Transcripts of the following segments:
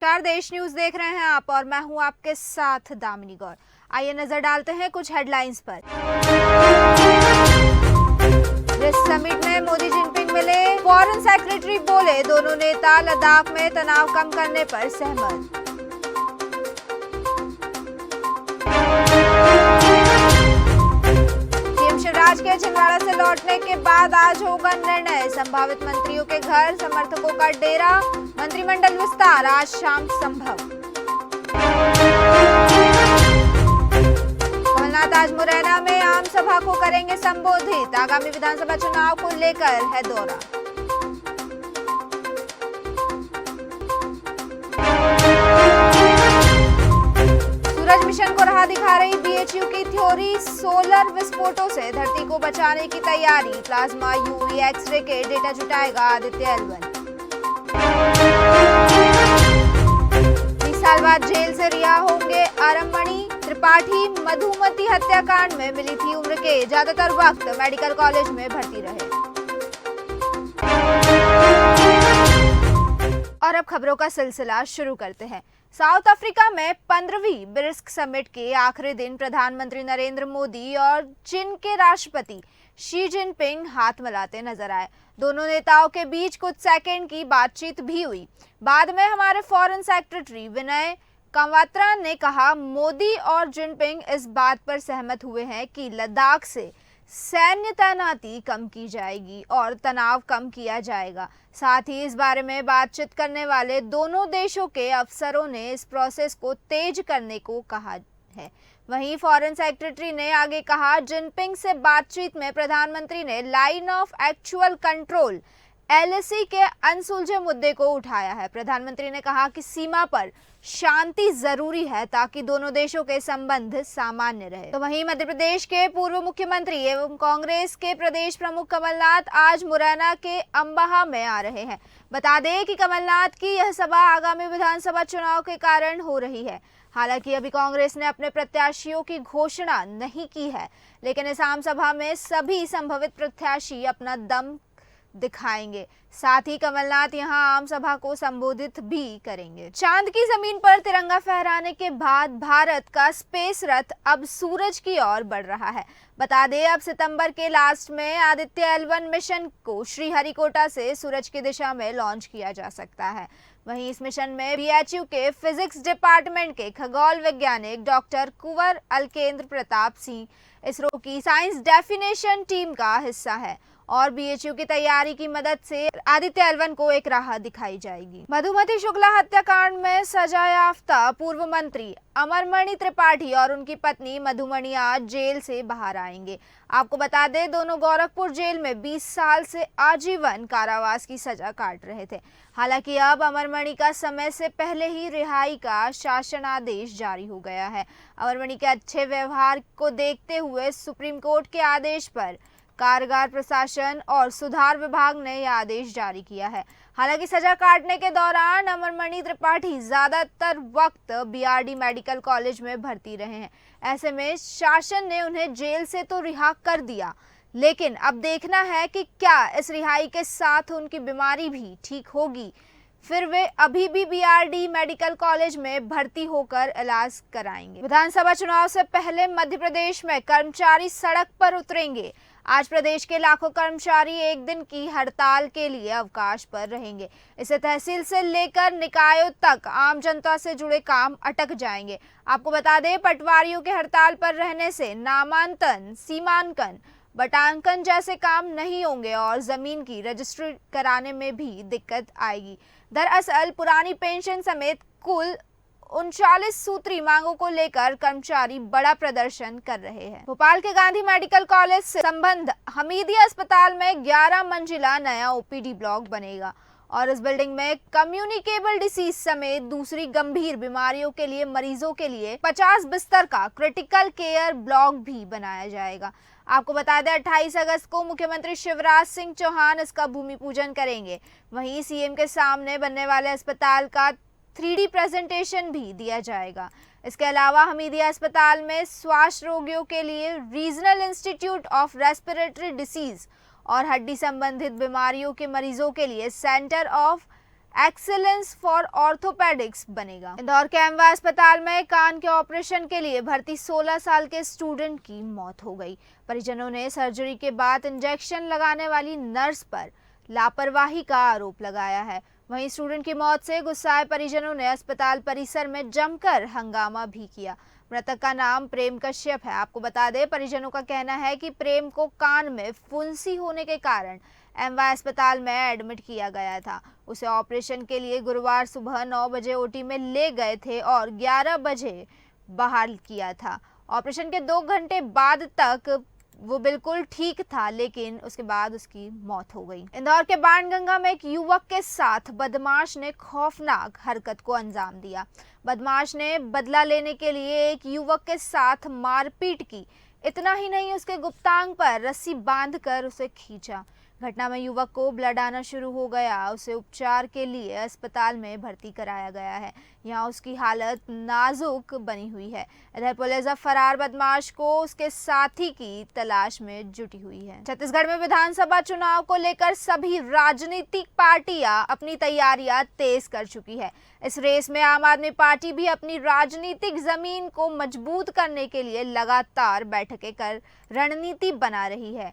चार देश न्यूज देख रहे हैं आप और मैं हूं आपके साथ दामिनी गौर। आइए नजर डालते हैं कुछ हेडलाइंस पर। ब्रिक्स समिट में मोदी जिनपिंग मिले, फॉरेन सेक्रेटरी बोले दोनों नेता लद्दाख में तनाव कम करने पर सहमत। सीएम शिवराज के छिंदवाड़ा से लौटने के बाद आज होगा निर्णय, संभावित मंत्रियों के घर समर्थकों का डेरा, मंत्रिमंडल विस्तार आज शाम संभव। कमलनाथ आज मुरैना में आम सभा को करेंगे संबोधित, आगामी विधानसभा चुनाव को लेकर है दौरा। सूरज मिशन को राह दिखा रही बीएचयू की थ्योरी, सोलर विस्फोटों से धरती को बचाने की तैयारी, प्लाज्मा यूवी एक्सरे के डेटा जुटाएगा आदित्य एल1। 20 साल बाद जेल से रिहा होंगे आरममणि त्रिपाठी, मधुमती हत्याकांड में मिली थी उम्र के, ज्यादातर वक्त मेडिकल कॉलेज में भर्ती रहे। और अब खबरों का सिलसिला शुरू करते हैं। साउथ अफ्रीका में 15वीं ब्रिक्स समिट के आखिरी दिन प्रधानमंत्री नरेंद्र मोदी और चीन के राष्ट्रपति शी जिनपिंग हाथ मिलाते नजर आए। दोनों नेताओं के बीच कुछ सेकंड की बातचीत भी हुई। बाद में हमारे फॉरेन सेक्रेटरी विनय कामवात्रा ने कहा, मोदी और जिनपिंग इस बात पर सहमत हुए हैं कि लद्दाख से सैन्य तैनाती कम की जाएगी और तनाव कम किया जाएगा। साथ ही इस बारे में बातचीत करने वाले दोनों देशों के अफसरों ने इस प्रोसेस को तेज करने को कहा है। वहीं फॉरेन सेक्रेटरी ने आगे कहा, जिनपिंग से बातचीत में प्रधानमंत्री ने line of actual control LAC के अनसुलझे मुद्दे को उठाया है। प्रधानमंत्री ने कहा कि सीमा पर शांति जरूरी है ताकि दोनों देशों के संबंध सामान्य रहे। तो वहीं मध्य प्रदेश के पूर्व मुख्यमंत्री एवं कांग्रेस के प्रदेश प्रमुख कमलनाथ आज मुरैना के अंबाहा में आ रहे हैं। बता दें कि कमलनाथ की यह सभा आगामी विधानसभा चुनाव के कारण हो रही है। हालांकि अभी कांग्रेस ने अपने प्रत्याशियों की घोषणा नहीं की है, लेकिन इस आम सभा में सभी संभावित प्रत्याशी अपना दम दिखाएंगे। साथ ही कमलनाथ यहां आम सभा को संबोधित भी करेंगे। चांद की जमीन पर तिरंगा फहराने के बाद भारत का स्पेस रथ अब सूरज की ओर बढ़ रहा है। बता दें, अब सितंबर के लास्ट में आदित्य एल1 मिशन को श्रीहरिकोटा से सूरज की दिशा में लॉन्च किया जा सकता है। वहीं इस मिशन में बीएचयू के फिजिक्स डिपार्टमेंट के खगोल वैज्ञानिक डॉक्टर कुंवर अलकेंद्र प्रताप सिंह इसरो की साइंस डेफिनेशन टीम का हिस्सा है और बीएचयू की तैयारी की मदद से आदित्य एल1 को एक राह दिखाई जाएगी। मधुमती शुक्ला हत्याकांड में सजा याफ्ता पूर्व मंत्री अमरमणि त्रिपाठी और उनकी पत्नी मधुमणि आज जेल से बाहर आएंगे। आपको बता दें, दोनों गोरखपुर जेल में 20 साल से आजीवन कारावास की सजा काट रहे थे। हालांकि अब अमरमणि का समय से पहले ही रिहाई का शासनादेश जारी हो गया है। अमरमणि के अच्छे व्यवहार को देखते हुए सुप्रीम कोर्ट के आदेश पर कारागार प्रशासन और सुधार विभाग ने यह आदेश जारी किया है। हालांकि सजा काटने के दौरान अमरमणि त्रिपाठी ज्यादातर वक्त बीआरडी मेडिकल कॉलेज में भर्ती रहे हैं। ऐसे में शासन ने उन्हें जेल से तो रिहा कर दिया, लेकिन अब देखना है कि क्या इस रिहाई के साथ उनकी बीमारी भी ठीक होगी, फिर वे अभी भी बीआरडी मेडिकल कॉलेज में भर्ती होकर इलाज कराएंगे। विधानसभा चुनाव से पहले मध्य प्रदेश में कर्मचारी सड़क पर उतरेंगे। आज प्रदेश के लाखों कर्मचारी एक दिन की हड़ताल के लिए अवकाश पर रहेंगे। इससे तहसील से लेकर निकायों तक आम जनता से जुड़े काम अटक जाएंगे। आपको बता दें, पटवारियों के हड़ताल पर रहने से नामांकन, सीमांकन, बटांकन जैसे काम नहीं होंगे और जमीन की रजिस्ट्री कराने में भी दिक्कत आएगी। दरअसल पुरानी पेंशन समेत कुल 39 सूत्री मांगों को लेकर कर्मचारी बड़ा प्रदर्शन कर रहे हैं। भोपाल के गांधी मेडिकल कॉलेज से संबंध हमीदिया अस्पताल में 11 मंजिला नया ओपीडी ब्लॉक बनेगा और इस बिल्डिंग में कम्युनिकेबल डिसीज समेत दूसरी गंभीर बीमारियों के लिए मरीजों के लिए 50 बिस्तर का क्रिटिकल केयर ब्लॉक भी बनाया जाएगा। आपको बता दें, 28 अगस्त को मुख्यमंत्री शिवराज सिंह चौहान इसका भूमि पूजन करेंगे। वहीं सीएम के सामने बनने वाले अस्पताल का 3D प्रेजेंटेशन भी दिया जाएगा। इसके अलावा हमीदिया अस्पताल में श्वास रोगियों के लिए regional institute of respiratory disease और हड्डी संबंधित बीमारियों के मरीजों के लिए centre of excellence for orthopaedics बनेगा। इंदौर के एमवा अस्पताल में कान के ऑपरेशन के लिए भर्ती 16 साल के स्टूडेंट की मौत हो गई। परिजनों ने सर्जरी के बाद इंजेक्शन लगाने वाली नर्स पर लापरवाही का आरोप लगाया है। वहीं स्टूडेंट की मौत से गुस्साए परिजनों ने अस्पताल परिसर में जमकर हंगामा भी किया। मृतक का नाम प्रेम कश्यप है। आपको बता दें, परिजनों का कहना है कि प्रेम को कान में फुंसी होने के कारण एमवाय अस्पताल में एडमिट किया गया था। उसे ऑपरेशन के लिए गुरुवार सुबह 9 बजे ओटी में ले गए थे और 11 बजे बाहर किया था। ऑपरेशन के 2 घंटे बाद तक वो बिल्कुल ठीक था, लेकिन उसके बाद उसकी मौत हो गई। इंदौर के बाणगंगा में एक युवक के साथ बदमाश ने खौफनाक हरकत को अंजाम दिया। बदमाश ने बदला लेने के लिए एक युवक के साथ मारपीट की। इतना ही नहीं, उसके गुप्तांग पर रस्सी बांधकर उसे खींचा। घटना में युवक को ब्लड आना शुरू हो गया। उसे उपचार के लिए अस्पताल में भर्ती कराया गया है। यहाँ उसकी हालत नाजुक बनी हुई है। इधर पुलिस अब फरार बदमाश को उसके साथी की तलाश में जुटी हुई है। छत्तीसगढ़ में विधानसभा चुनाव को लेकर सभी राजनीतिक पार्टियां अपनी तैयारियां तेज कर चुकी है। इस रेस में आम आदमी पार्टी भी अपनी राजनीतिक जमीन को मजबूत करने के लिए लगातार बैठकें कर रणनीति बना रही है।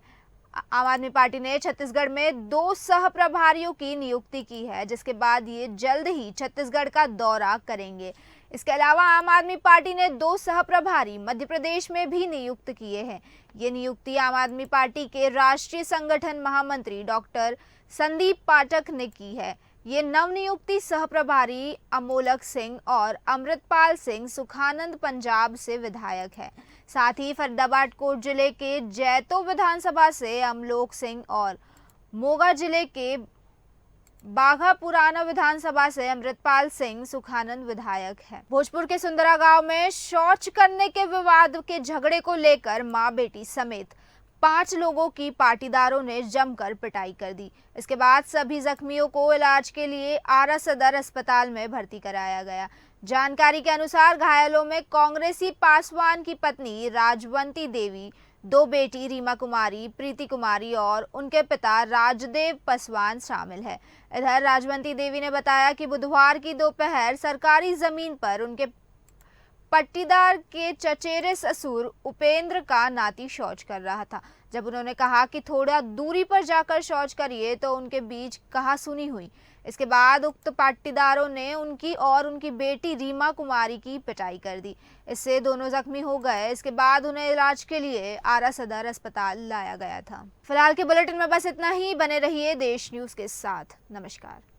आम आदमी पार्टी ने छत्तीसगढ़ में 2 सह प्रभारियों की नियुक्ति की है, जिसके बाद ये जल्द ही छत्तीसगढ़ का दौरा करेंगे। इसके अलावा आम आदमी पार्टी ने 2 सह प्रभारी मध्य प्रदेश में भी नियुक्त किए हैं। ये नियुक्ति आम आदमी पार्टी के राष्ट्रीय संगठन महामंत्री डॉक्टर संदीप पाठक ने की है। ये नवनियुक्ति सह प्रभारी अमोलक सिंह और अमृतपाल सिंह सुखानंद पंजाब से विधायक है। साथ ही फरीदाबाद कोट जिले के जैतो विधानसभा से अमलोक सिंह और मोगा जिले के बाघा पुराना विधानसभा से अमृतपाल सिंह सुखानंद विधायक है। भोजपुर के सुंदरा गांव में शौच करने के विवाद के झगड़े को लेकर मां बेटी समेत 5 लोगों की पाटीदारों ने जमकर पिटाई कर दी। इसके बाद सभी जख्मियों को इलाज के लिए आरा सदर अस्पताल में भर्ती कराया गया। जानकारी के अनुसार घायलों में कांग्रेसी पासवान की पत्नी राजवंती देवी, 2 बेटी रीमा कुमारी, प्रीति कुमारी और उनके पिता राजदेव पासवान शामिल है। इधर राजवंती देवी ने बताया कि बुधवार की दोपहर सरकारी जमीन पर उनके पट्टीदार के चचेरे ससुर उपेंद्र का नाती शौच कर रहा था। जब उन्होंने कहा कि थोड़ा दूरी पर जाकर शौच करिए, तो उनके बीच कहासुनी हुई। इसके बाद उक्त पाटीदारों ने उनकी और उनकी बेटी रीमा कुमारी की पिटाई कर दी। इससे दोनों जख्मी हो गए। इसके बाद उन्हें इलाज के लिए आरा सदर अस्पताल लाया गया था। फिलहाल के बुलेटिन में बस इतना ही। बने रहिए देश न्यूज के साथ। नमस्कार।